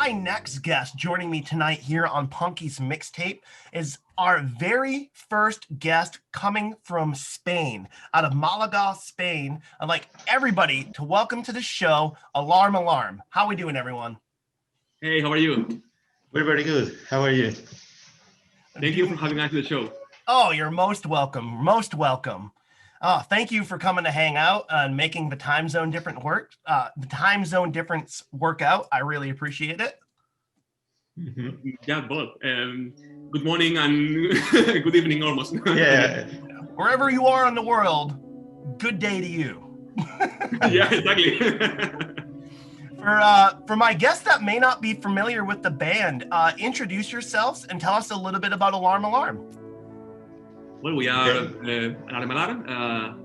my next guest joining me tonight here on Punky's MixTape is our very first guest coming from Spain, out of Malaga, Spain. I'd like everybody to welcome to the show, Alarm Alarm. How are we doing, everyone? Hey, how are you? We're very good. How are you? Thank you for having us to the show. Oh, you're most welcome. Most welcome. Thank you for coming to hang out and making the time zone difference work out. I really appreciate it. Mm-hmm. Yeah, both. Good morning and good evening almost. Yeah. Wherever you are in the world, good day to you. Yeah, exactly. For my guests that may not be familiar with the band, introduce yourselves and tell us a little bit about Alarm Alarm. Well, we are Alarm Alarm,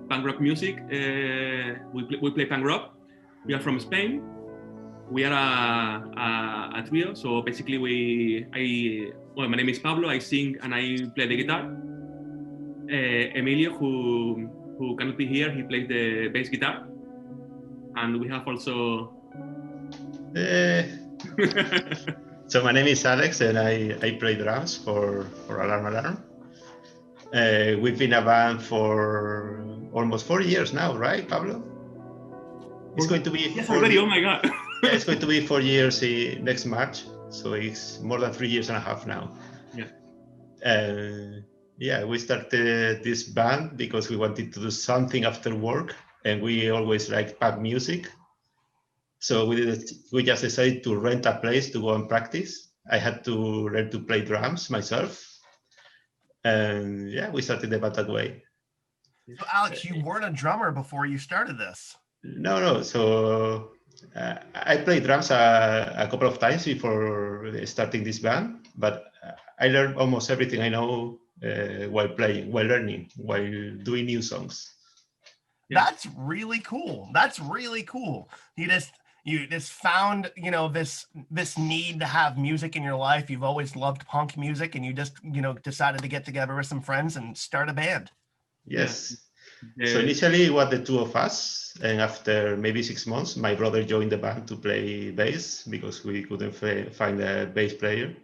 punk rock music. We play punk rock. We are from Spain. We are a trio. So basically, my name is Pablo. I sing and I play the guitar. Emilio, who cannot be here, he plays the bass guitar. And we have also. So my name is Alex, and I play drums for Alarm Alarm. We've been a band for almost 4 years now, right, Pablo? It's going to be yes, already. Oh my God! Yeah, it's going to be 4 years next March, so it's more than 3 years and a half now. Yeah. Yeah, we started this band because we wanted to do something after work, and we always liked punk music. So we just decided to rent a place to go and practice. I had to learn to play drums myself. And yeah, we started the band that way. So Alex, you weren't a drummer before you started this. No. So I played drums a couple of times before starting this band, but I learned almost everything I know while learning, while doing new songs. Yeah. That's really cool. You just found, this need to have music in your life. You've always loved punk music, and you just, decided to get together with some friends and start a band. Yes. Yeah. So initially it was the two of us, and after maybe 6 months, my brother joined the band to play bass because we couldn't find a bass player.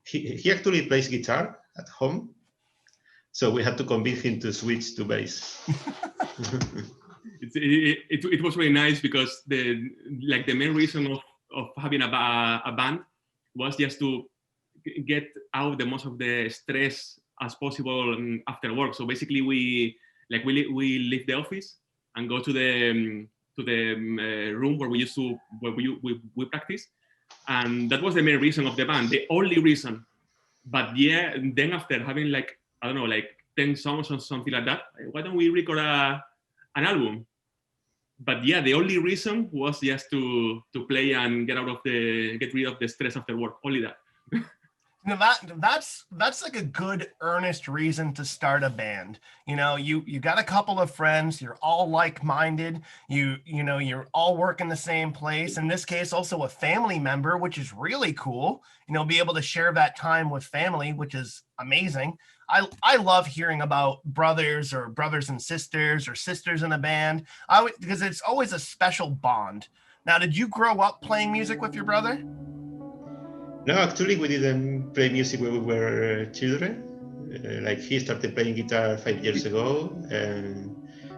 He actually plays guitar at home, so we had to convince him to switch to bass. It was really nice because the main reason of having a band was just to get out the most of the stress as possible after work. So basically we leave the office and go to the room where we practice, and that was the main reason of the band, the only reason. But yeah, then after having 10 songs or something like that, why don't we record an album? But yeah, the only reason was just to play and get rid of the stress after work. Only that. That's like a good earnest reason to start a band. You got a couple of friends, you're all like-minded, you're all working the same place. In this case, also a family member, which is really cool. Be able to share that time with family, which is amazing. I love hearing about brothers and sisters or sisters in a band, because it's always a special bond. Now, did you grow up playing music with your brother? No, actually, we didn't play music when we were children. He started playing guitar 5 years ago, and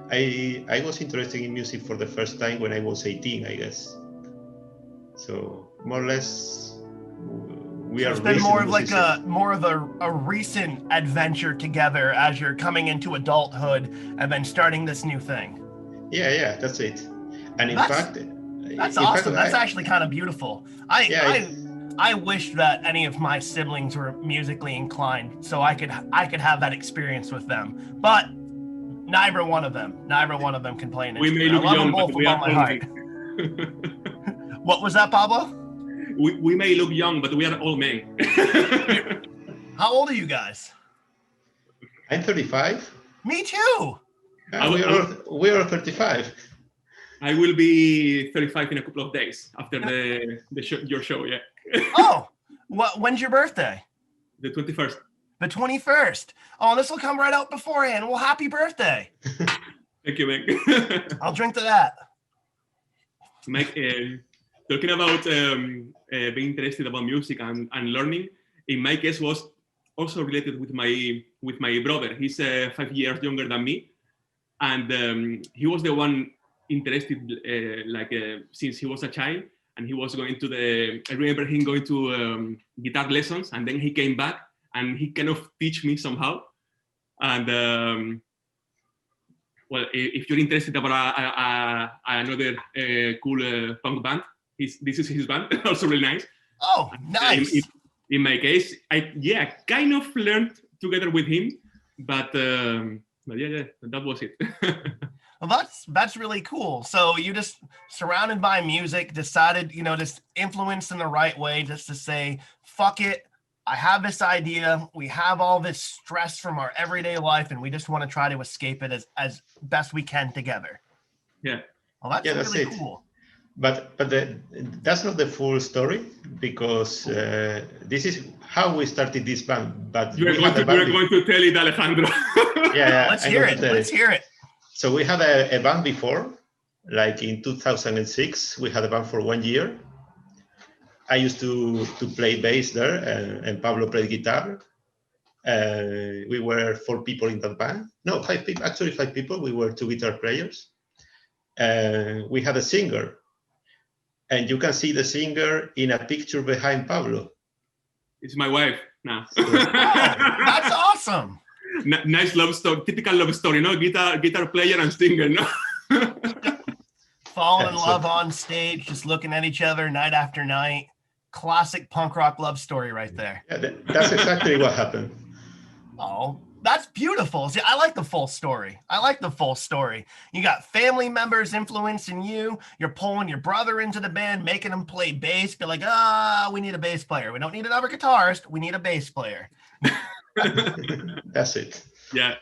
I was interested in music for the first time when I was 18, I guess. So more or less, it's been more of a recent adventure together as you're coming into adulthood and then starting this new thing. Yeah, that's it. And that's awesome. That's actually kind of beautiful. I wish that any of my siblings were musically inclined so I could have that experience with them. But neither one of them can play an instrument. We may look young, but we are old. What was that, Pablo? We may look young, but we are old men. How old are you guys? I'm 35. Me too. We are 35. I will be 35 in a couple of days after your show. Yeah. Oh, when's your birthday? The 21st. The 21st. Oh, this will come right out beforehand. Well, happy birthday. Thank you, man. I'll drink to that. Mike, talking about being interested about music and learning, in my case was also related with my brother. He's 5 years younger than me, and he was the one interested since he was a child, and he was going to I remember him going to guitar lessons, and then he came back and he kind of teach me somehow. And well, if you're interested about another cool punk band, this is his band, also really nice. Oh, nice. In my case, I kind of learned together with him, but yeah, that was it. Well, that's really cool. So you just surrounded by music, decided, just influenced in the right way, just to say, fuck it. I have this idea. We have all this stress from our everyday life, and we just want to try to escape it as best we can together. Yeah. Well, that's really cool. But that's not the full story, because this is how we started this band. But you're going to tell it, Alejandro. Yeah, let's hear it. Let's hear it. So we had a band before, like in 2006, we had a band for 1 year. I used to play bass there, and Pablo played guitar. We were 4 people in that band. No, 5 people. Actually, 5 people. We were 2 guitar players. We had a singer, and you can see the singer in a picture behind Pablo. It's my wife now. Oh, that's awesome. Nice love story, typical love story, no? Guitar player and singer, no? Falling in love on stage, just looking at each other night after night. Classic punk rock love story right there. Yeah, that's exactly what happened. Oh, that's beautiful. See, I like the full story. You got family members influencing you. You're pulling your brother into the band, making him play bass. Be like, we need a bass player. We don't need another guitarist. We need a bass player. That's it. Yeah.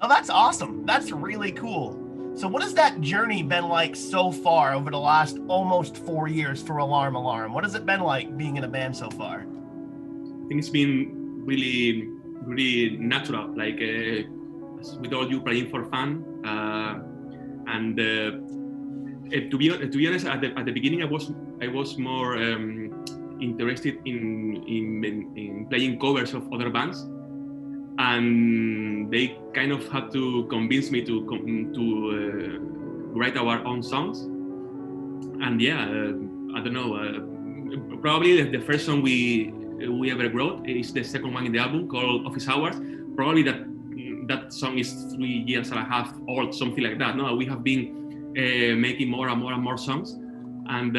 Oh, that's awesome. That's really cool. So what has that journey been like so far over the last almost 4 years for Alarm Alarm? What has it been like being in a band so far? I think it's been really, really natural. Like with all you playing for fun, and to be honest, at the beginning, I was more interested in playing covers of other bands, and they kind of had to convince me to write our own songs. And yeah, I don't know. Probably the first song we ever wrote is the second one in the album, called Office Hours. Probably that song is 3 years and a half old, something like that. No, we have been making more and more songs, and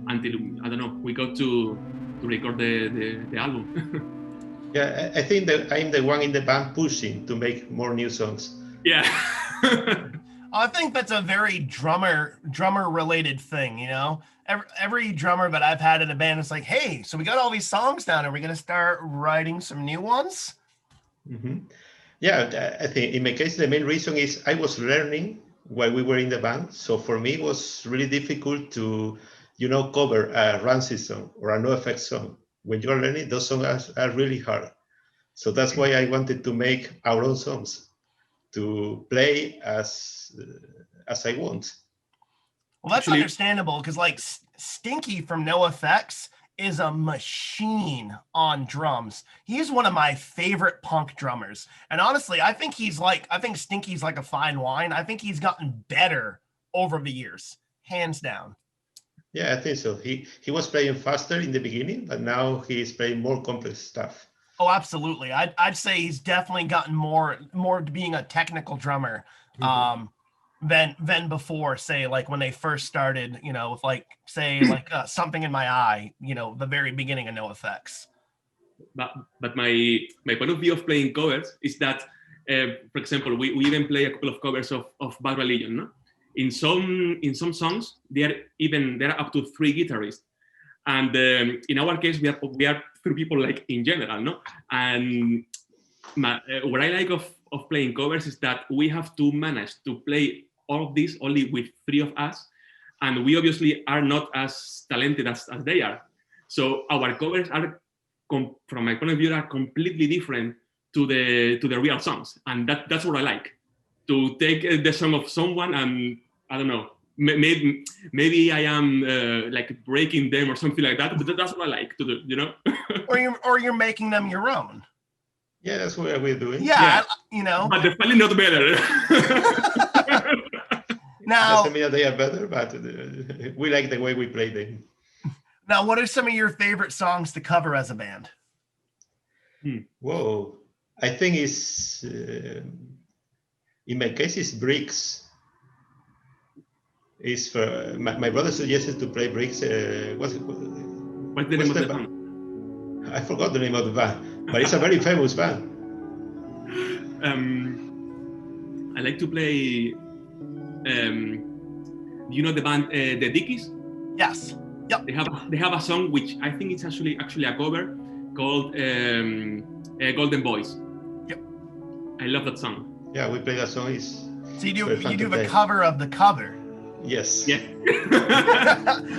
until I don't know, we got to record the album. Yeah, I think that I'm the one in the band pushing to make more new songs. Yeah. I think that's a very drummer related thing, Every drummer that I've had in a band is like, hey, so we got all these songs down. Are we going to start writing some new ones? Mm-hmm. Yeah, I think in my case, the main reason is I was learning while we were in the band. So for me, it was really difficult to, cover a Rancid song or a NoFX song. When you are learning, those songs are really hard. So that's why I wanted to make our own songs, to play as I want. Well, that's understandable, because like Stinky from NoFX is a machine on drums. He's one of my favorite punk drummers. And honestly, I think Stinky's like a fine wine. I think he's gotten better over the years, hands down. Yeah, I think so. He was playing faster in the beginning, but now he's playing more complex stuff. Oh, absolutely. I'd say he's definitely gotten more to being a technical drummer than before, say, like when they first started, with like, say, like Something in My Eye, the very beginning of NoFX. But my point of view of playing covers is that, for example, we even play a couple of covers of Bad Religion, no? In some songs, there are up to 3 guitarists, and in our case, we are 3 people, like in general, no. And what I like of playing covers is that we have to manage to play all of this only with 3 of us, and we obviously are not as talented as they are. So our covers are, from my point of view, are completely different to the real songs, and that's what I like. To take the song of someone and, I don't know, maybe I am like breaking them or something like that, but that's what I like to do, you know. or you're making them your own. Yeah, that's what we're doing. Yeah, you know. But they're finally not better. Now, doesn't mean that they are better, but we like the way we play them. Now, what are some of your favorite songs to cover as a band? Whoa, I think it's in my case it's Bricks. It's for my brother suggested to play Bricks. What's the name of the band? I forgot the name of the band, but it's a very famous band. I like to play. You know the band The Dickies? Yes. Yep. They have a song which I think it's actually a cover called Golden Boys. Yep. I love that song. Yeah, we play that song. So you do the cover of the cover. Yes. Yeah.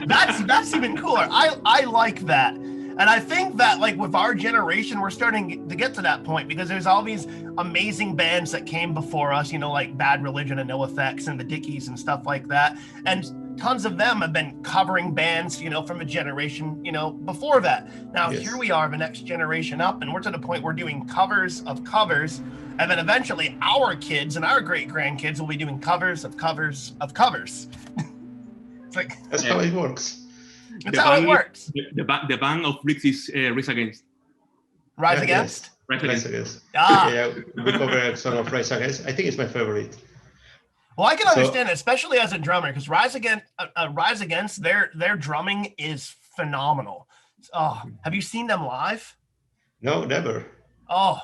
that's even cooler. I like that. And I think that like with our generation, we're starting to get to that point because there's all these amazing bands that came before us, you know, like Bad Religion and No Effects and the Dickies and stuff like that. And tons of them have been covering bands, you know, from a generation, you know, before that. Now, Here we are, the next generation up, and we're to the point we're doing covers of covers. And then eventually our kids and our great grandkids will be doing covers of covers of covers. It's like, that's how it works. That's how it works. The band of Bricks is Rise Against. Rise Against? Rise Against. Ah. Yeah, we cover a song of Rise Against. I think it's my favorite. Well, I can understand it, especially as a drummer, because Rise Against, their drumming is phenomenal. Oh, have you seen them live? No, never. Oh,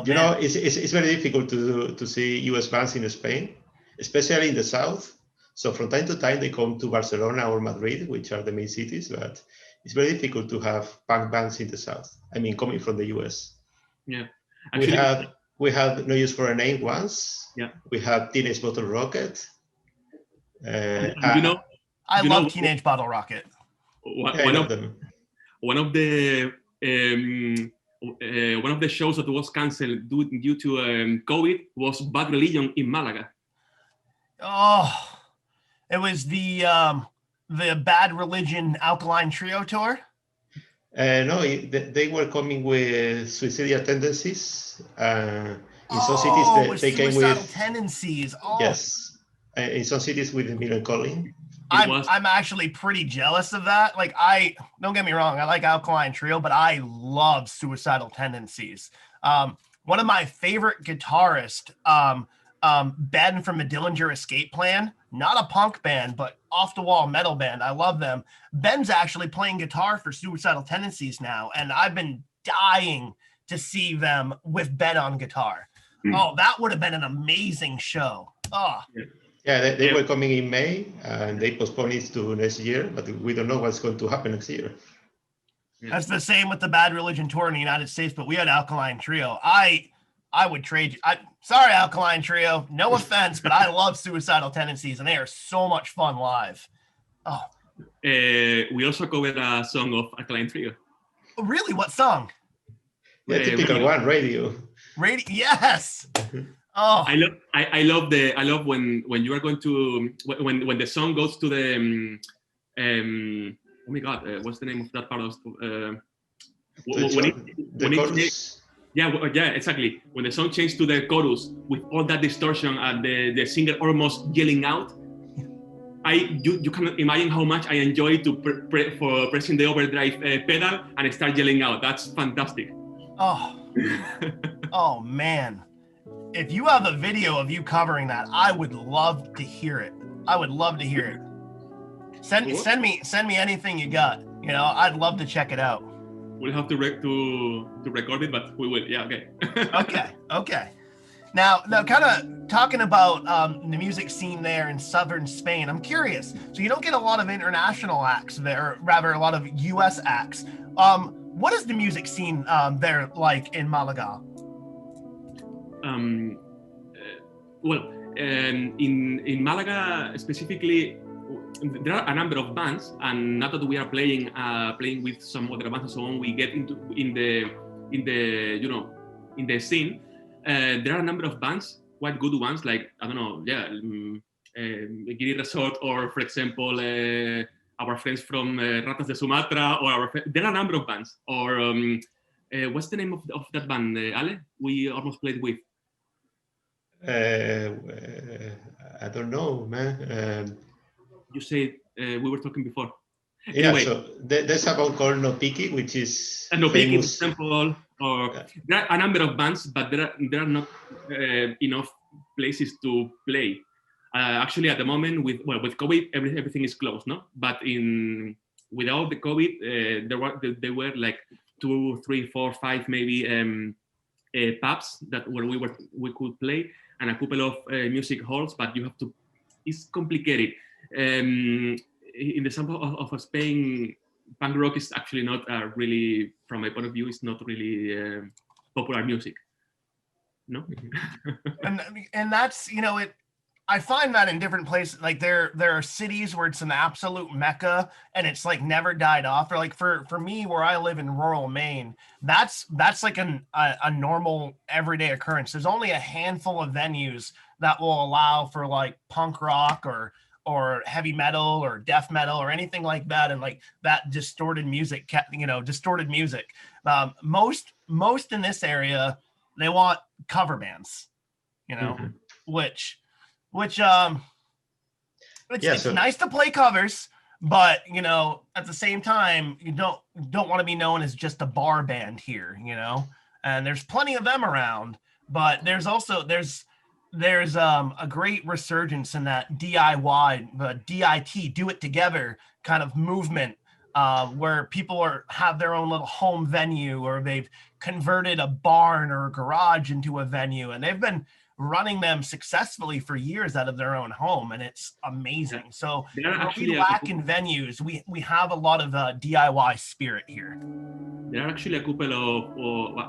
you know, it's very difficult to see US bands in Spain, especially in the south. So from time to time, they come to Barcelona or Madrid, which are the main cities, but it's very difficult to have punk bands in the south. I mean, coming from the US. Yeah. Actually, we had No Use for a Name once. Yeah. We had Teenage Bottle Rocket. I love Teenage Bottle Rocket. One of the shows that was cancelled due to COVID was Bad Religion in Malaga. Oh. It was the Bad Religion Alkaline Trio tour? No, they were coming with suicidal tendencies. In some cities, they came with tendencies. Oh. Yes, in some cities with melancholy. I'm actually pretty jealous of that. Like, don't get me wrong, I like Alkaline Trio, but I love Suicidal Tendencies. One of my favorite guitarists, Ben from a Dillinger Escape Plan, not a punk band, but off the wall metal band. I love them. Ben's actually playing guitar for Suicidal Tendencies now, and I've been dying to see them with Ben on guitar. Oh, that would have been an amazing show. Oh. Yeah, they were coming in May, and they postponed it to next year, but we don't know what's going to happen next year. That's the same with the Bad Religion tour in the United States, but we had Alkaline Trio. I would trade you. Sorry, Alkaline Trio. No offense, but I love Suicidal Tendencies, and they are so much fun live. Oh. We also covered a song of Alkaline Trio. Oh, really? What song? The typical one, Radio. Radio, yes. Oh. I love when you are going to when the song goes to the oh my god, what's the name of that part of the chorus? Yeah, exactly. When the song changed to the chorus with all that distortion and the singer almost yelling out, you cannot imagine how much I enjoy for pressing the overdrive pedal and start yelling out. That's fantastic. Oh, oh man! If you have a video of you covering that, I would love to hear it. I would love to hear it. Send me anything you got. You know, I'd love to check it out. We'll have to record it, but we will. Yeah, okay. Okay. Now, kind of talking about the music scene there in southern Spain, I'm curious. So you don't get a lot of international acts there, or rather a lot of U.S. acts. What is the music scene there like in Malaga? In Malaga specifically, there are a number of bands, and now that we are playing with some other bands and so on, we get in the scene. There are a number of bands, quite good ones, like I don't know, Giri Resort, or for example, our friends from Ratas de Sumatra, or there are a number of bands. Or what's the name of that band, Ale? We almost played with. I don't know, man. You said we were talking before. Yeah, Anyway, so there's a band called No Piki, which is No Piki, for famous. example, or there are a number of bands, but there are not enough places to play. Actually, at the moment, with COVID, everything is closed, no? But without the COVID, there were like 2, 3, 4, 5 maybe pubs where we could play, and a couple of music halls. But you have to. It's complicated. In the example of Spain, punk rock is actually not really, from my point of view, it's not really popular music. No. and that's, you know, I find that in different places, like there are cities where it's an absolute mecca and it's like never died off. Or like for me, where I live in rural Maine, that's like a normal everyday occurrence. There's only a handful of venues that will allow for like punk rock or heavy metal or death metal or anything like that, and like that distorted music. Most in this area, they want cover bands, which it's nice to play covers, but at the same time, you don't want to be known as just a bar band here, and there's plenty of them around, but there's a great resurgence in that DIY, the DIT, do it together kind of movement, where people have their own little home venue, or they've converted a barn or a garage into a venue, and they've been running them successfully for years out of their own home, and it's amazing. So we lack in venues. We have a lot of DIY spirit here. There are actually a couple of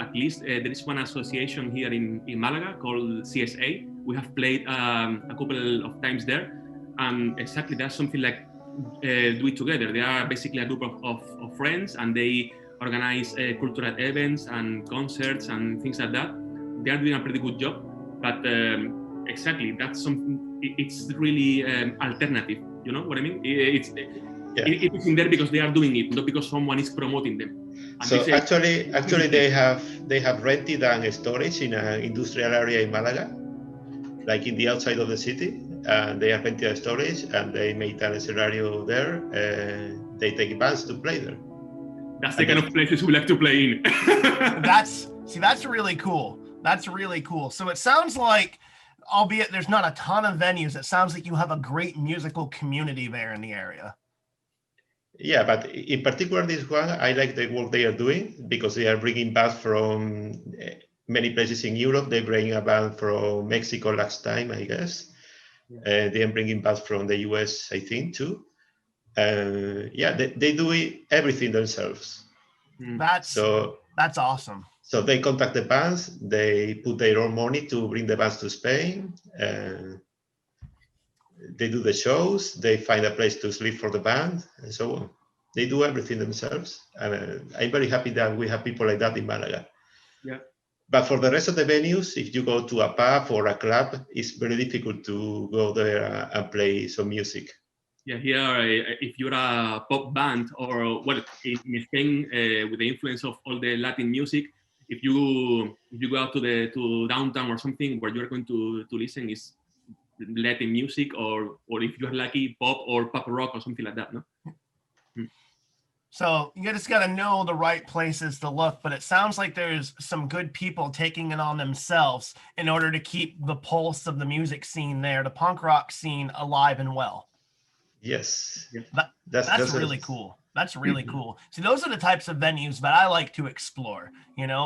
at least there is one association here in Malaga called CSA. We have played a couple of times there, and exactly that's something like do it together. They are basically a group of friends, and they organize cultural events and concerts and things like that. They are doing a pretty good job. But exactly, that's something. It's really alternative. You know what I mean? It is in there because they are doing it, not because someone is promoting them. And so actually, they have rented an storage in an industrial area in Malaga, like in the outside of the city, and they have rented a storage and they made an scenario there. They take bands to play there. That's the kind of places we like to play in. That's really cool. That's really cool. So it sounds like, albeit there's not a ton of venues, it sounds like you have a great musical community there in the area. Yeah, but in particular, this one, I like the work they are doing because they are bringing bands from many places in Europe. They bring a band from Mexico last time, I guess. Yeah. They are bringing bands from the US, I think, too. They do everything themselves. That's awesome. So they contact the bands, they put their own money to bring the bands to Spain. They do the shows, they find a place to sleep for the band, and so on. They do everything themselves. And I'm very happy that we have people like that in Malaga. Yeah. But for the rest of the venues, if you go to a pub or a club, it's very difficult to go there and play some music. Yeah, here, if you're a pop band, or in Spain, with the influence of all the Latin music, if you go out to downtown or something, where you're going to listen is Latin music, or if you're lucky, pop or pop rock or something like that, no? So you just got to know the right places to look, but it sounds like there's some good people taking it on themselves in order to keep the pulse of the music scene there, the punk rock scene, alive and well. Yes. That's really cool. That's really cool. See, those are the types of venues that I like to explore,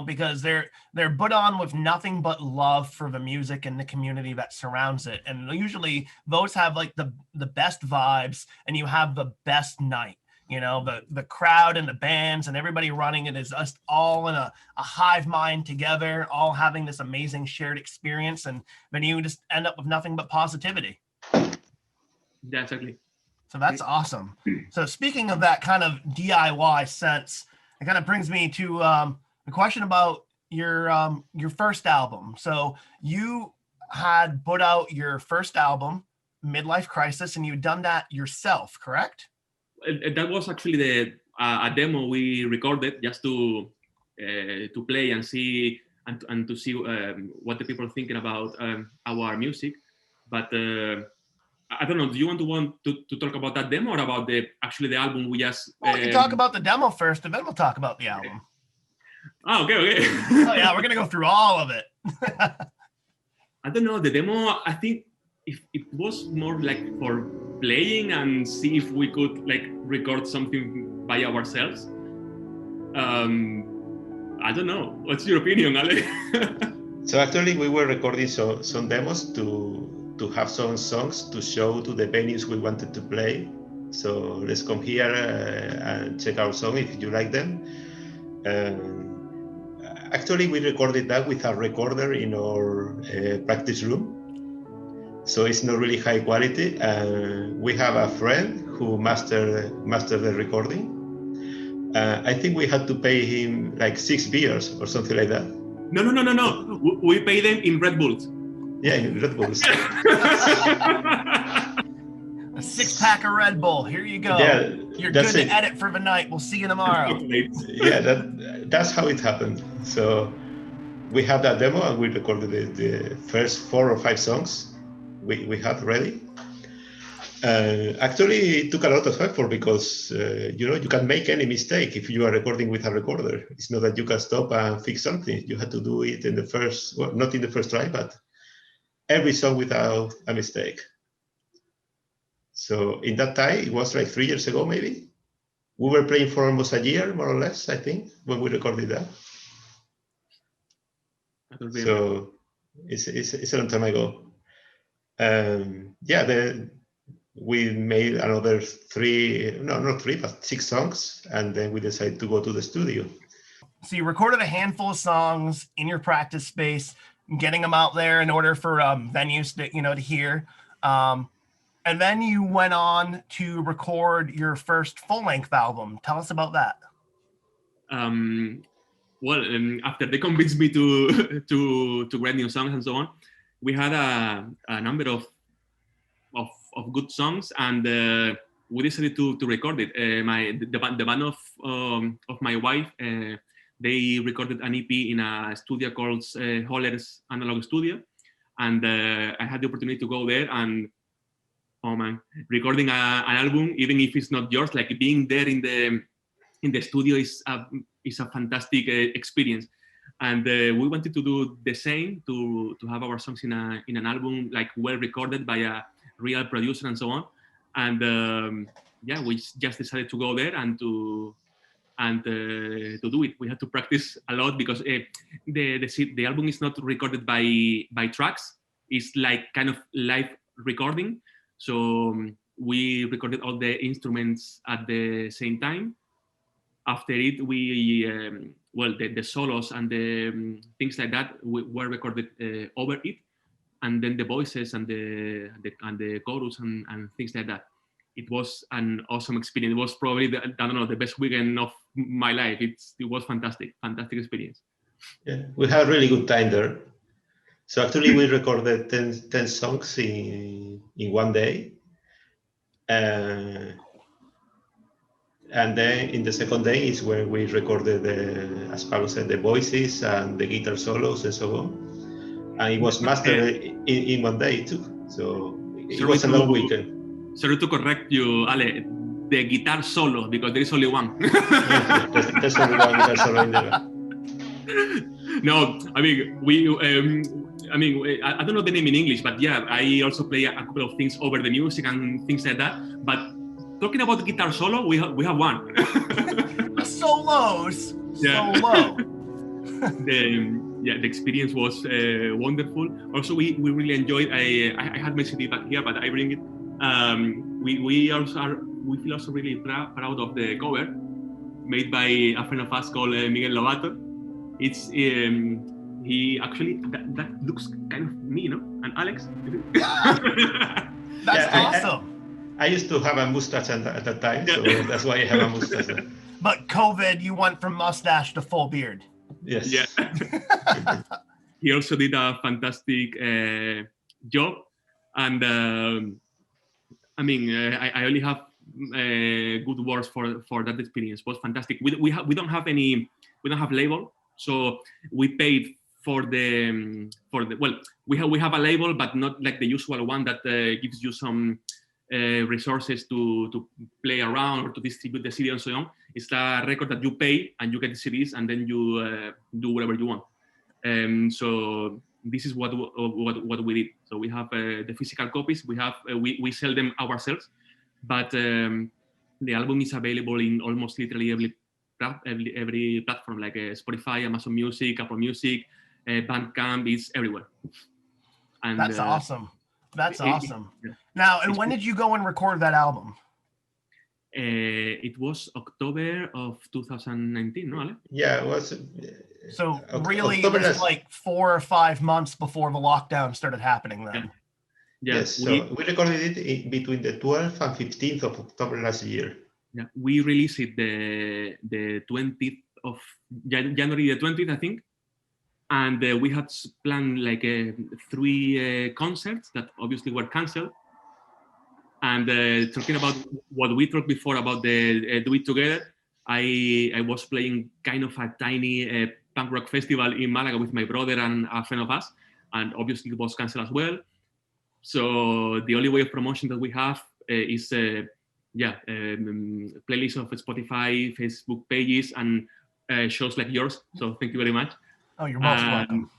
because they're put on with nothing but love for the music and the community that surrounds it. And usually those have like the best vibes, and you have the best night. The crowd and the bands and everybody running it is just all in a hive mind together, all having this amazing shared experience. And then you just end up with nothing but positivity. Yeah, exactly. So that's awesome. So speaking of that kind of DIY sense, it kind of brings me to the question about your first album. So you had put out your first album midlife crisis, and you'd done that yourself, correct? That was actually a demo we recorded just to play and see and to see what the people are thinking about our music. But I don't know. Do you want to talk about that demo or about the album we just? Well, we can talk about the demo first, and then we'll talk about the album. Oh, okay. Oh yeah, we're gonna go through all of it. I don't know. The demo, I think, if it was more like for playing and see if we could like record something by ourselves. I don't know. What's your opinion, Ale? So actually, we were recording some demos to have some songs to show to the venues we wanted to play. So let's come here and check our song if you like them. Actually, we recorded that with a recorder in our practice room. So it's not really high quality. We have a friend who mastered the recording. I think we had to pay him like 6 beers or something like that. No. We pay them in Red Bulls. Yeah, in Red Bulls. A 6-pack of Red Bull. Here you go. Yeah, you're good to edit for the night. We'll see you tomorrow. Yeah, that's how it happened. So we had that demo and we recorded the first 4 or 5 songs we had ready. Actually, it took a lot of effort because you can make any mistake if you are recording with a recorder. It's not that you can stop and fix something. You had to do it in the first, well, not in the first try, but every song without a mistake. So in that time, it was like 3 years ago, maybe. We were playing for almost a year, more or less, I think, when we recorded that. So it's a long time ago. We made another 6 songs, and then we decided to go to the studio. So you recorded a handful of songs in your practice space, getting them out there in order for venues to hear. And then you went on to record your first full-length album. Tell us about that. After they convinced me to write new songs and so on, we had a number of good songs, and we decided to record it. The band of my wife, they recorded an EP in a studio called Holler's Analog Studio, and I had the opportunity to go there and, oh man, recording an album, even if it's not yours, like being there in the studio is a fantastic experience. And we wanted to do the same, to have our songs in an album, like well recorded by a real producer and so on. And we just decided to go there and to do it. We had to practice a lot because the album is not recorded by tracks. It's like kind of live recording. So we recorded all the instruments at the same time. After it, the solos and the things like that were recorded over it, and then the voices and the chorus and things like that. It was an awesome experience. It was probably the best weekend of my life. It was fantastic experience. Yeah, we had a really good time there. So actually, we recorded 10 songs in one day. And then in the second day is where we recorded, as Pablo said, the voices and the guitar solos and so on. And it was mastered in one day too. So it was a long weekend. Sorry to correct you, Ale. The guitar solo, because there is only one. There's only one guitar solo in there. No, I mean, I don't know the name in English, but yeah, I also play a couple of things over the music and things like that. But talking about guitar solo, we have one. Solos. Solo. The experience was wonderful. Also, we really enjoyed. I had my CD back here, but I bring it. We feel also really proud of the cover made by a friend of us called Miguel Lobato. It's he actually that looks kind of me, no? And Alex. That's awesome. I used to have a mustache at that time, so that's why I have a mustache. But COVID, you went from mustache to full beard. Yes. Yeah. He also did a fantastic job, and I mean, I only have good words for that experience. It was fantastic. We don't have label, so we paid for the well, we have a label, but not like the usual one that gives you some resources to play around or to distribute the CD and so on. It's a record that you pay and you get the CDs and then you do whatever you want. So this is what we did. So we have the physical copies. We have we sell them ourselves, but the album is available in almost literally every platform, like Spotify, Amazon Music, Apple Music, Bandcamp. Is everywhere. And that's awesome. That's awesome. Yeah. Now, and when did you go and record that album? It was October of 2019, no, Ale? Yeah, it was. So really, it was like 4 or 5 months before the lockdown started happening then. Yeah. Yes, so we recorded it between the 12th and 15th of October last year. Yeah, we released it the 20th of January, the 20th, I think. And we had planned like 3 concerts that obviously were canceled. And talking about what we talked before about the Do It Together, I was playing kind of a tiny punk rock festival in Malaga with my brother and a friend of us, and obviously it was canceled as well. So the only way of promotion that we have is playlists of Spotify, Facebook pages, and shows like yours. So thank you very much. Oh, you're most welcome.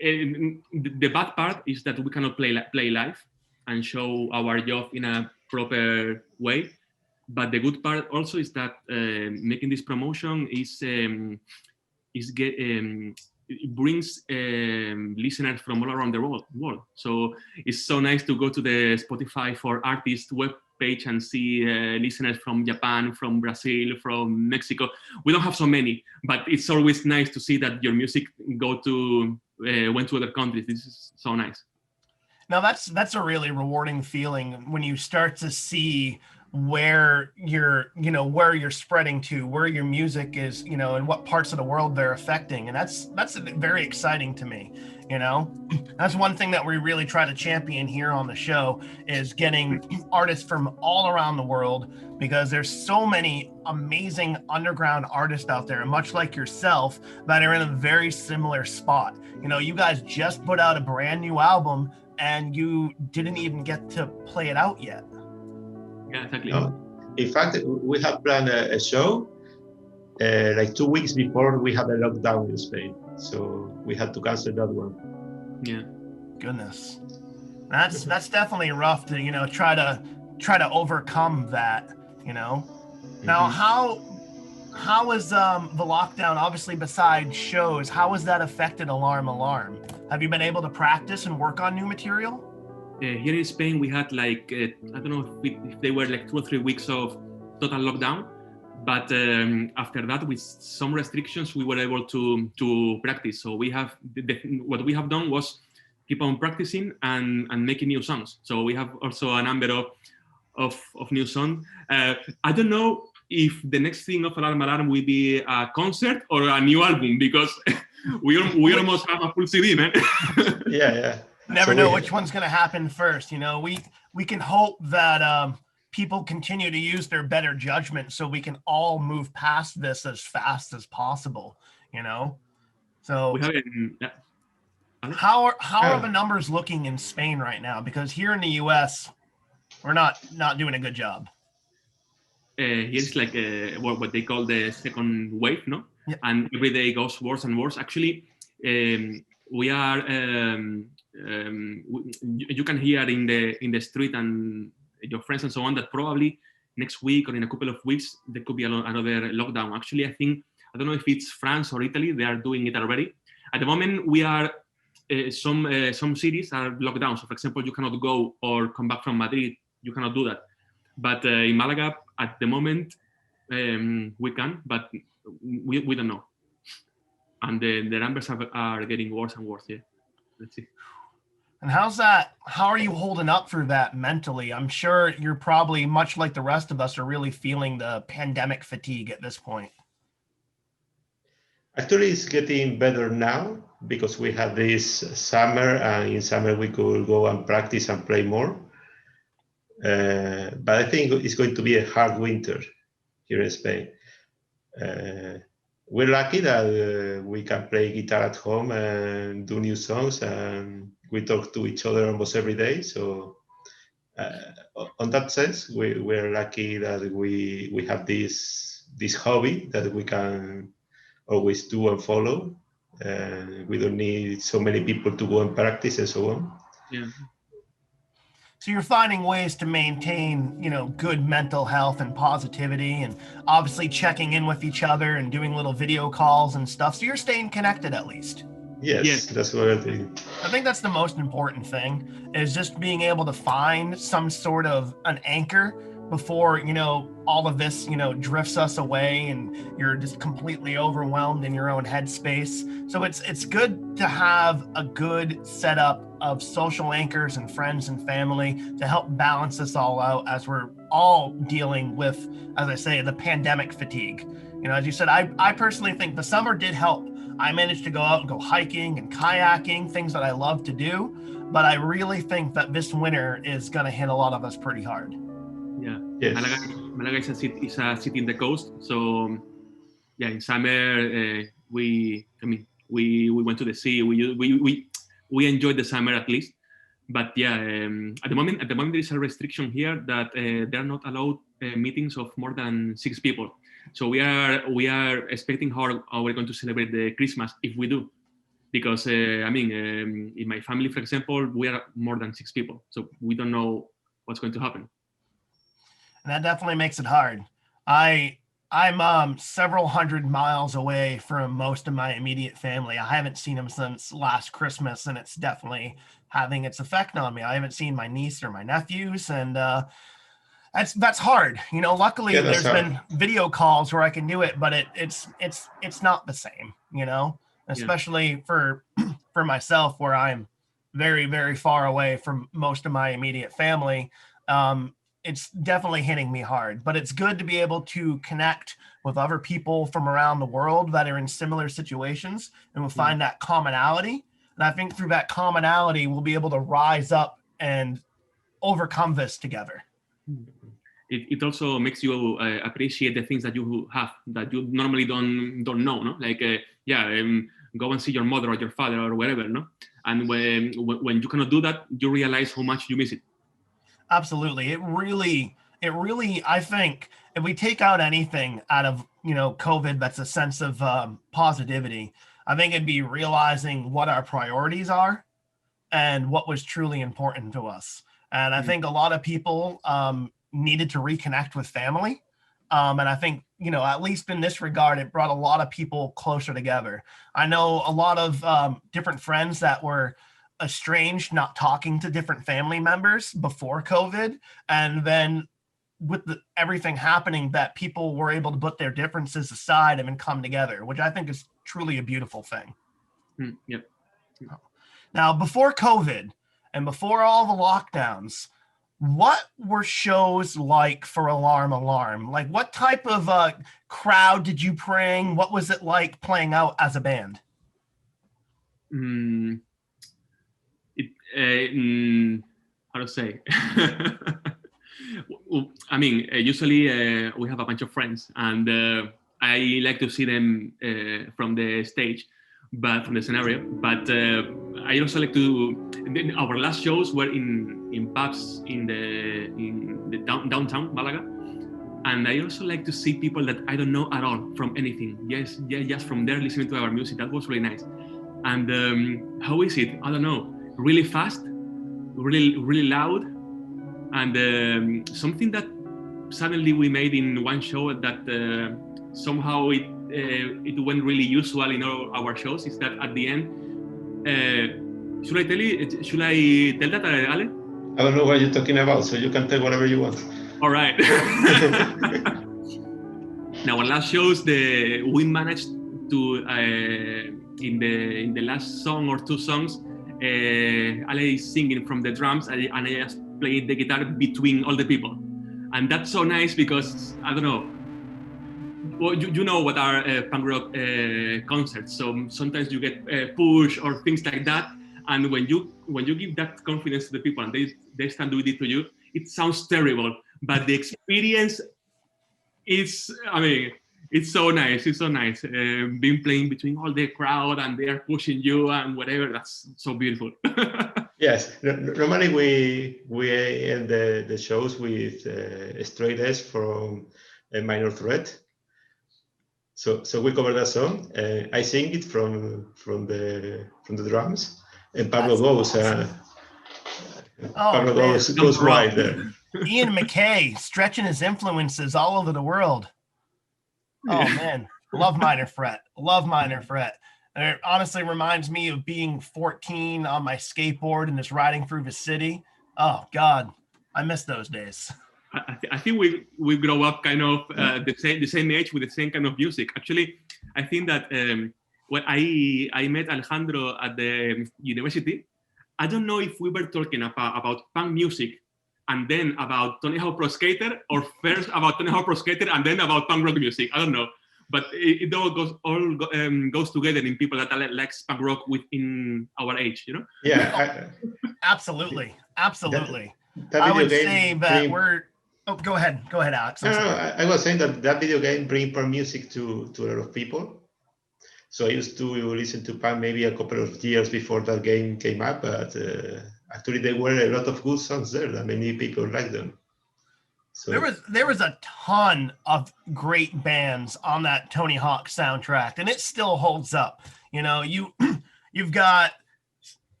The bad part is that we cannot play live and show our job in a proper way. But the good part also is that making this promotion it brings listeners from all around the world. So it's so nice to go to the Spotify for Artists web page and see listeners from Japan, from Brazil, from Mexico. We don't have so many, but it's always nice to see that your music went to other countries. This is so nice. Now that's a really rewarding feeling when you start to see where you're spreading to, where your music is, and what parts of the world they're affecting. And that's very exciting to me. That's one thing that we really try to champion here on the show, is getting artists from all around the world, because there's so many amazing underground artists out there, much like yourself, that are in a very similar spot. You guys just put out a brand new album and you didn't even get to play it out yet. Yeah, exactly. In fact, we have planned a show like 2 weeks before we had a lockdown in Spain, so we had to cancel that one. Yeah. Goodness, that's definitely rough to try to overcome that. Now how is the lockdown, obviously besides shows, how has that affected Alarm? Have you been able to practice and work on new material? Here in Spain, we had like, I don't know if they were like 2 or 3 weeks of total lockdown, but after that, with some restrictions, we were able to practice. So we have, what we have done was keep on practicing and making new songs. So we have also a number of new songs. I don't know if the next thing of Alarm will be a concert or a new album, because we almost have a full CD, man. Yeah. Never know which one's going to happen first. We can hope that people continue to use their better judgment so we can all move past this as fast as possible. So how are the numbers looking in Spain right now? Because here in the US, we're not doing a good job. Here's like what they call the second wave, no? Yeah. And every day goes worse and worse. Actually, we are. You can hear in the street and your friends and so on that probably next week or in a couple of weeks there could be another lockdown. Actually, I don't know if it's France or Italy. They are doing it already. At the moment, we are some cities are locked down. So, for example, you cannot go or come back from Madrid. You cannot do that. But in Malaga, at the moment, we can, but we don't know. And the numbers are getting worse and worse. Yeah, let's see. And how are you holding up for that mentally? I'm sure you're probably, much like the rest of us, are really feeling the pandemic fatigue at this point. Actually, it's getting better now because we had this summer, and in summer we could go and practice and play more. But I think it's going to be a hard winter here in Spain. We're lucky that we can play guitar at home and do new songs, and we talk to each other almost every day. So on that sense, we're lucky that we have this hobby that we can always do and follow. We don't need so many people to go and practice and so on. Yeah. So you're finding ways to maintain, good mental health and positivity, and obviously checking in with each other and doing little video calls and stuff. So you're staying connected at least. Yes, that's what I think. I think that's the most important thing, is just being able to find some sort of an anchor before, all of this, drifts us away and you're just completely overwhelmed in your own headspace. So it's good to have a good setup of social anchors and friends and family to help balance this all out as we're all dealing with, as I say, the pandemic fatigue. As you said, I personally think the summer did help. I managed to go out and go hiking and kayaking, things that I love to do. But I really think that this winter is going to hit a lot of us pretty hard. Yeah. Yes. Malaga is a city in the coast. So yeah, in summer we went to the sea. We enjoyed the summer at least. But yeah, at the moment there is a restriction here that they are not allowed meetings of more than 6 people. So we are expecting how we're going to celebrate the Christmas if we do, because in my family, for example, we are more than 6 people, so we don't know what's going to happen. And that definitely makes it hard. I'm several hundred miles away from most of my immediate family. I haven't seen them since last Christmas, and it's definitely having its effect on me. I haven't seen my niece or my nephews, and that's hard. Luckily there's been video calls where I can do it, but it's not the same, especially for myself, where I'm very, very far away from most of my immediate family. It's definitely hitting me hard, but it's good to be able to connect with other people from around the world that are in similar situations, and we'll find that commonality. And I think through that commonality, we'll be able to rise up and overcome this together. It also makes you appreciate the things that you have that you normally don't know, no? Like go and see your mother or your father or whatever, no? And when you cannot do that, you realize how much you miss it. Absolutely. It really, I think if we take out anything out of, COVID, that's a sense of positivity, I think it'd be realizing what our priorities are and what was truly important to us. And I think a lot of people needed to reconnect with family. And I think, at least in this regard, it brought a lot of people closer together. I know a lot of different friends that were estranged, not talking to different family members before COVID. And then with everything happening, that people were able to put their differences aside and then come together, which I think is truly a beautiful thing. Yep. Now, before COVID and before all the lockdowns, what were shows like for Alarm? Like, what type of crowd did you bring? What was it like playing out as a band? How to say? Usually we have a bunch of friends, and I like to see them from the stage, but from the scenario. But I also like to. Our last shows were in pubs in the downtown Malaga, and I also like to see people that I don't know at all from anything. Just from there listening to our music. That was really nice. And how is it? I don't know. Really fast, really loud, and something that suddenly we made in one show that somehow it went really usual in all our shows is that at the end, should I tell that, Ale? I don't know what you're talking about, so you can tell whatever you want. All right. Now, our last shows, we managed to in the last song or 2 songs, Ale is singing from the drums, and I just played the guitar between all the people, and that's so nice because I don't know. Well, you know what are punk rock concerts, so sometimes you get push or things like that, and when you when you give that confidence to the people and they stand doing it to you, it sounds terrible, but the experience is, I mean, it's so nice. It's so nice. Being playing between all the crowd and they are pushing you and whatever. That's so beautiful. Yes, normally we end the shows with Straight Edge from a Minor Threat. So we cover that song. I sing it from the drums, and Pablo goes. Pablo goes wild there. Ian McKay stretching his influences all over the world. Oh man, love Minor Threat. Love Minor Threat. And it honestly reminds me of being 14 on my skateboard and just riding through the city. Oh God, I miss those days. I think we grow up kind of the same age with the same kind of music. Actually, I think that when I met Alejandro at the university, I don't know if we were talking about punk music and then about Tony Hawk Pro Skater, or first about Tony Hawk Pro Skater and then about punk rock music. I don't know, but it all goes together in people that likes punk rock within our age, you know? Yeah, absolutely. That I would game say that we're. Oh, go ahead, Alex. No, I was saying that video game bring punk music to a lot of people. So I used to listen to punk maybe a couple of years before that game came up, but actually there were a lot of good songs there that many people liked them. So there was a ton of great bands on that Tony Hawk soundtrack, and it still holds up. You know, you've got.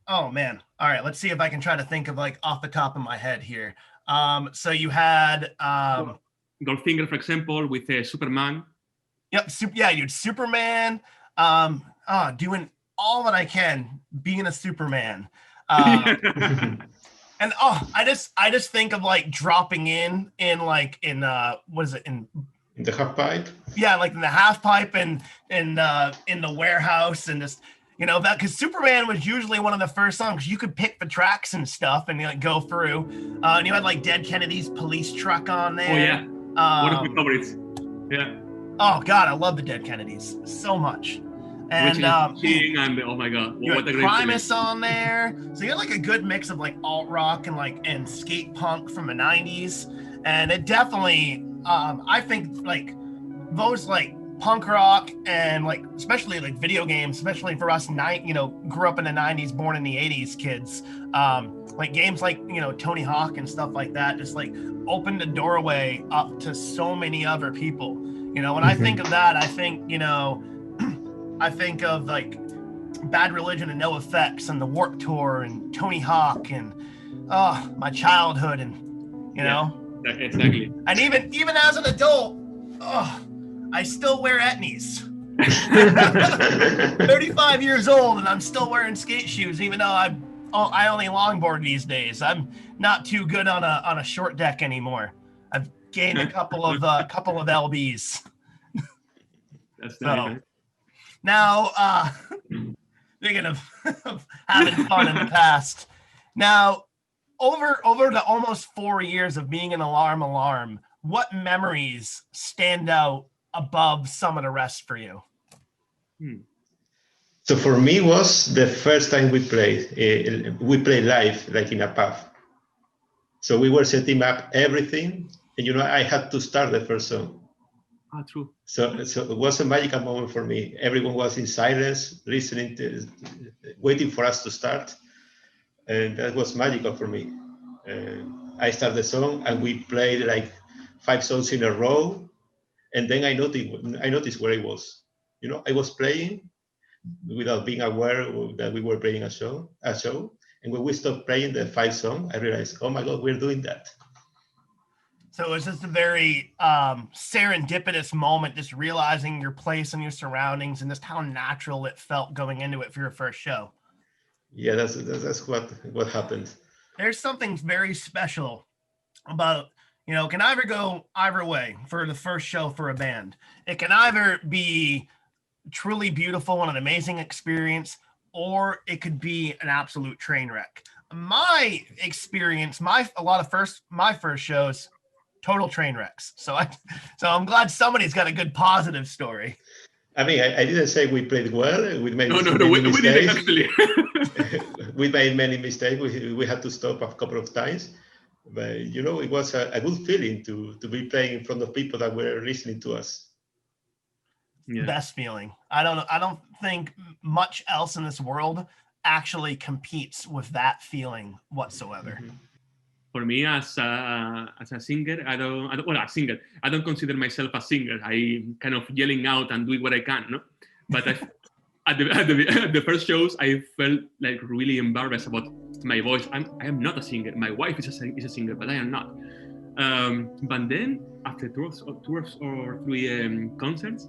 Oh man! All right, let's see if I can try to think of like off the top of my head here. So you had Goldfinger, for example, with Superman. Yep, you had Superman. Doing all that I can, being a Superman. And I just think of like dropping in what is it in the half pipe? Yeah, like in the half pipe and in the warehouse, and just that, because Superman was usually one of the first songs you could pick the tracks and stuff and like go through. And you had like Dead Kennedy's Police Truck on there. Oh yeah, one of my favorites. Yeah. Oh God, I love the Dead Kennedys so much. And oh my God, you had Primus on there, so you had like a good mix of like alt rock and skate punk from the '90s, and it definitely, I think like those like punk rock and like especially like video games, especially for us grew up in the '90s, born in the '80s kids, like games like Tony Hawk and stuff like that just like opened the doorway up to so many other people. When I think of that, I think of like Bad Religion and No Effects and the Warped Tour and Tony Hawk and my childhood, and exactly. And even as an adult, I still wear etnies. 35 years old and I'm still wearing skate shoes, even though I only longboard these days. I'm not too good on a short deck anymore. I've gained a couple of lbs. That's nice. Now, speaking of having fun in the past, now over the almost 4 years of being an alarm, what memories stand out above some of the rest for you? So for me was the first time we played live, like in a pub. So we were setting up everything, and I had to start the first song. True. So it was a magical moment for me. Everyone was in silence, listening waiting for us to start, and that was magical for me. I started the song, and we played like 5 songs in a row, and then I noticed where I was. I was playing without being aware that we were playing a show, and when we stopped playing the 5 songs, I realized, oh my God, we're doing that. So it was just a very serendipitous moment, just realizing your place and your surroundings and just how natural it felt going into it for your first show. Yeah, that's what happened. There's something very special about, it can either go either way for the first show for a band. It can either be truly beautiful and an amazing experience, or it could be an absolute train wreck. My experience, my first shows, total train wrecks. So I'm glad somebody's got a good positive story. I mean, I didn't say we played well. We made we didn't actually. we made many mistakes. We had to stop a couple of times, but it was a good feeling to be playing in front of people that were listening to us. Yeah. Best feeling. I don't think much else in this world actually competes with that feeling whatsoever. Mm-hmm. For me, as a singer, I don't consider myself a singer. I'm kind of yelling out and doing what I can, no? But at the first shows, I felt like really embarrassed about my voice. I am not a singer. My wife is a singer, but I am not. But then after two or three concerts,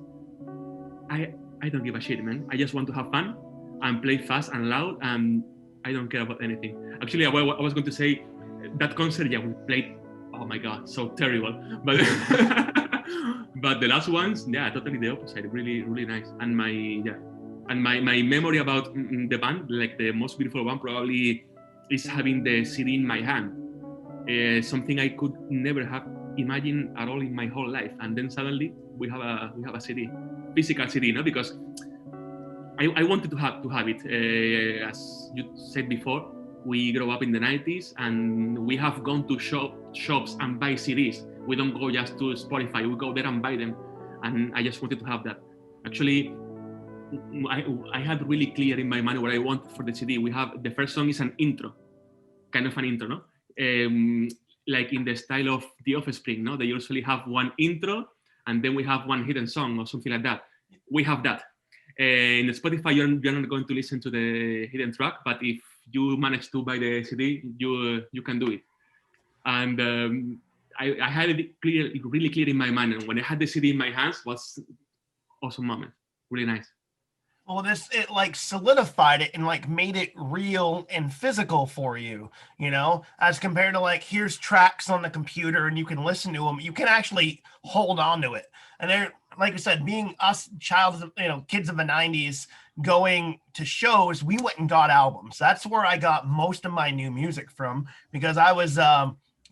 I don't give a shit, man. I just want to have fun and play fast and loud, and I don't care about anything. Actually, I was going to say that concert, yeah, we played, oh my God, so terrible. But but the last ones, yeah, totally the opposite. Really, really nice. And my memory about the band, like the most beautiful one, probably is having the CD in my hand. Something I could never have imagined at all in my whole life. And then suddenly we have a CD, physical CD, no? Because I wanted to have it. As you said before, we grew up in the 90s and we have gone to shops and buy CDs. We don't go just to Spotify, we go there and buy them. And I just wanted to have that. Actually, I had really clear in my mind what I want for the CD. We have, the first song is an intro, kind of an intro, no? Like in the style of The Offspring, no? They usually have one intro and then we have one hidden song or something like that. We have that. In Spotify, you're not going to listen to the hidden track, but if you manage to buy the CD, you can do it. And I had it really clear in my mind. And when I had the CD in my hands, was awesome moment. Really nice. Well, it like solidified it and like made it real and physical for you, as compared to like, here's tracks on the computer and you can listen to them. You can actually hold on to it. And they're, like I said, being us kids of the 90s going to shows, we went and got albums. That's where I got most of my new music from, because I was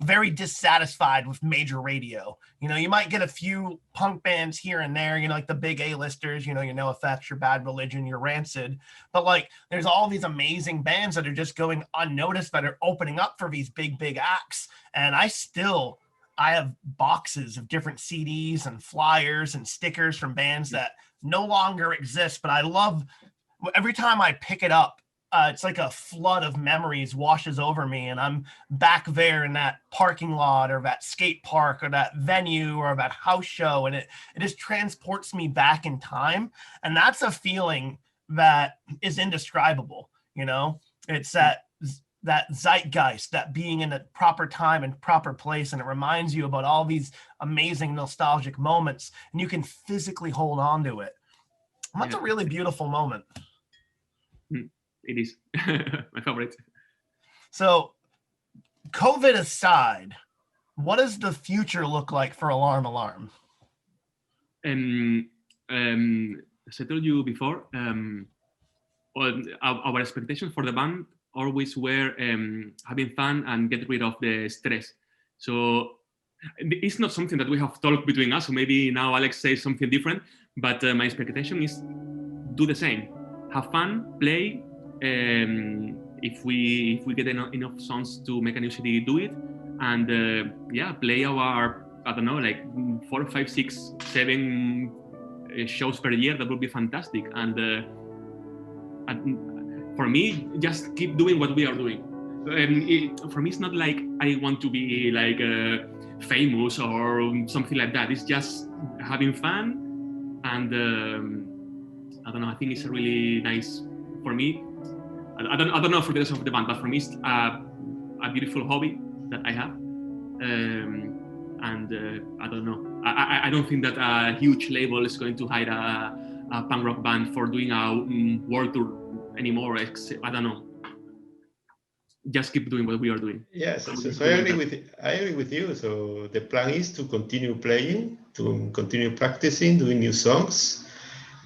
very dissatisfied with major radio. You might get a few punk bands here and there, like the big A-listers, your NoFX, your Bad Religion, your Rancid. But like, there's all these amazing bands that are just going unnoticed, that are opening up for these big acts. And I have boxes of different CDs and flyers and stickers from bands that no longer exist. But I love, every time I pick it up, it's like a flood of memories washes over me, and I'm back there in that parking lot or that skate park or that venue or that house show, and it just transports me back in time. And that's a feeling that is indescribable. It's that zeitgeist, that being in a proper time and proper place, and it reminds you about all these amazing nostalgic moments, and you can physically hold on to it. And that's a really beautiful moment. It is my favorite. So, COVID aside, what does the future look like for Alarm Alarm? As I told you before, our expectations for the band always were having fun and get rid of the stress. So it's not something that we have talked between us. So maybe now Alex says something different, but my expectation is do the same. Have fun, play. If we get enough songs to make a new CD, do it, and play our, I don't know, like 4, 5, 6, 7 shows per year. That would be fantastic. And for me, just keep doing what we are doing. For me, it's not like I want to be like famous or something like that. It's just having fun, and I don't know. I think it's a really nice, for me. I don't know for the rest of the band, but for me, it's a beautiful hobby that I have. And I don't know. I don't think that a huge label is going to hire a punk rock band for doing a world tour anymore. I don't know. Just keep doing what we are doing. Yes, so I agree with you. So the plan is to continue playing, to continue practicing, doing new songs.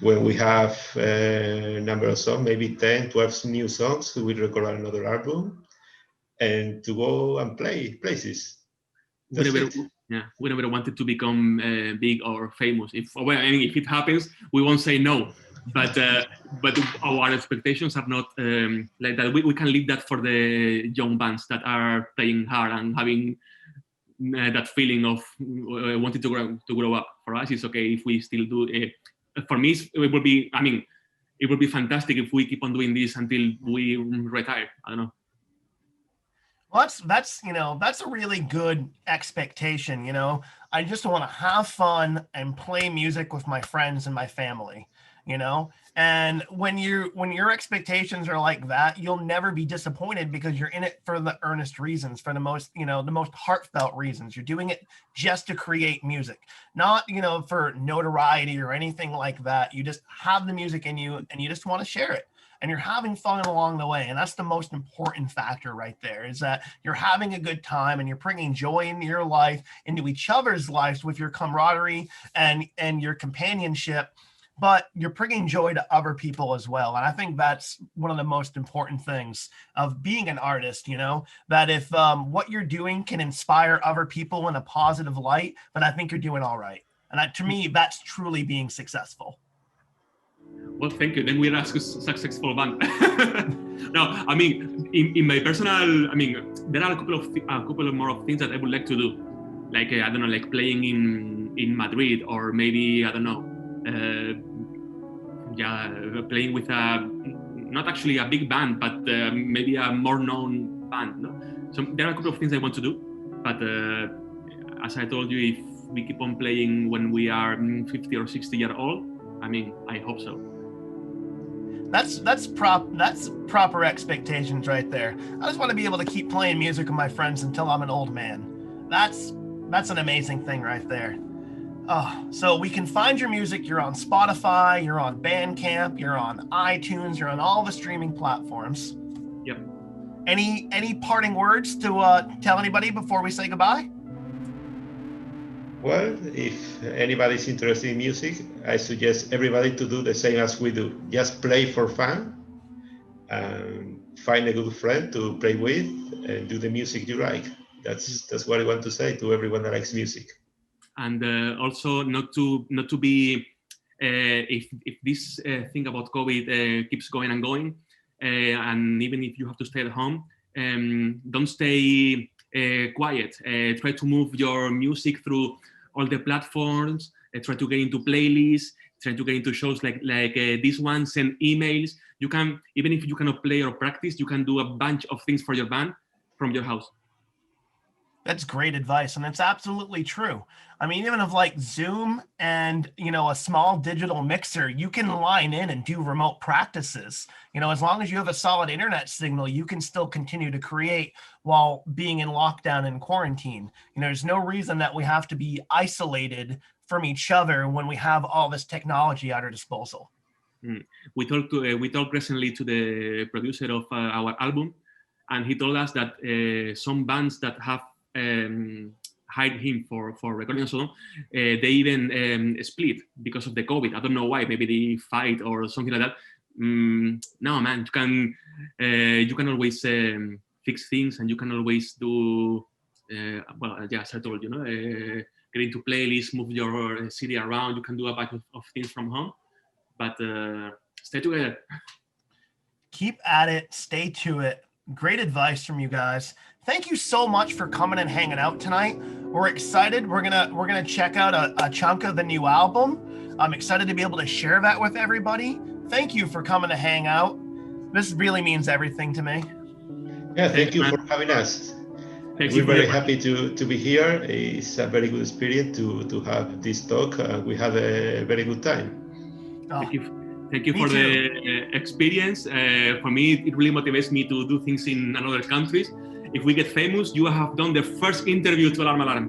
When we have a number of songs, maybe 10, 12 new songs, we will record another album, and to go and play places. We never wanted to become big or famous. If it happens, we won't say no. but our expectations are not like that. We can leave that for the young bands that are playing hard and having that feeling of wanting to grow up. For us, it's okay if we still do it. For me, it will be. I mean, it would be fantastic if we keep on doing this until we retire. I don't know. Well, that's a really good expectation. I just want to have fun and play music with my friends and my family. And when your expectations are like that, you'll never be disappointed because you're in it for the earnest reasons, for the most heartfelt reasons. You're doing it just to create music, not for notoriety or anything like that. You just have the music in you and you just want to share it. And you're having fun along the way. And that's the most important factor right there, is that you're having a good time and you're bringing joy into your life, into each other's lives with your camaraderie and your companionship, but you're bringing joy to other people as well. And I think that's one of the most important things of being an artist, that if what you're doing can inspire other people in a positive light, then I think you're doing all right. And to me, that's truly being successful. Well, thank you. Then we're a successful band. No, I mean, in my personal, I mean, there are a couple of more of things that I would like to do, like I don't know, like playing in Madrid, or maybe I don't know, playing with not actually a big band, but maybe a more known band. No? So there are a couple of things I want to do, but as I told you, if we keep on playing when we are 50 or 60 years old, I mean, I hope so. That's proper expectations right there. I just want to be able to keep playing music with my friends until I'm an old man. That's an amazing thing right there. So we can find your music. You're on Spotify, you're on Bandcamp, you're on iTunes, you're on all the streaming platforms. Yep. Any parting words to tell anybody before we say goodbye? Well, if anybody's interested in music, I suggest everybody to do the same as we do. Just play for fun, and find a good friend to play with, and do the music you like. That's what I want to say to everyone that likes music. And also not to be if this thing about COVID keeps going and going, and even if you have to stay at home, don't stay quiet. Try to move your music through all the platforms. Try to get into playlists. Try to get into shows like this one. Send emails. You can, even if you cannot play or practice, you can do a bunch of things for your band from your house. That's great advice, and it's absolutely true. I mean, even of like Zoom and a small digital mixer, you can line in and do remote practices. As long as you have a solid internet signal, you can still continue to create while being in lockdown and quarantine. There's no reason that we have to be isolated from each other when we have all this technology at our disposal. We talked recently to the producer of our album, and he told us that some bands that have hired him for recording and so on, they even split because of the COVID. I don't know why. Maybe they fight or something like that. No, man, you can always fix things, and you can always do as I told you, get into playlists, move your CD around. You can do a bunch of things from home, but stay together. Keep at it. Stay to it. Great advice from you guys. Thank you so much for coming and hanging out tonight. We're excited. We're gonna check out a chunk of the new album. I'm excited to be able to share that with everybody. Thank you for coming to hang out. This really means everything to me. Yeah, thank you for having us. We're very happy to be here. It's a very good experience to have this talk. We had a very good time. Thank you for the experience. For me, it really motivates me to do things in other countries. If we get famous, you have done the first interview to Alarm.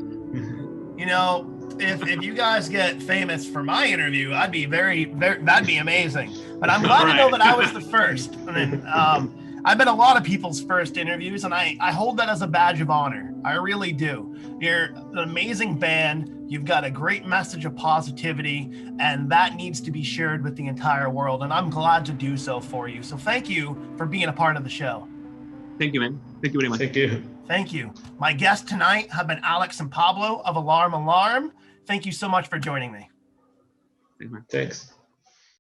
If you guys get famous for my interview, I'd be that'd be amazing. But I'm glad to know that I was the first. I mean, I've been a lot of people's first interviews, and I hold that as a badge of honor. I really do. You're an amazing band. You've got a great message of positivity, and that needs to be shared with the entire world. And I'm glad to do so for you. So thank you for being a part of the show. Thank you, man. Thank you very much. Thank you. Thank you. My guests tonight have been Alex and Pablo of Alarm. Thank you so much for joining me. Thanks.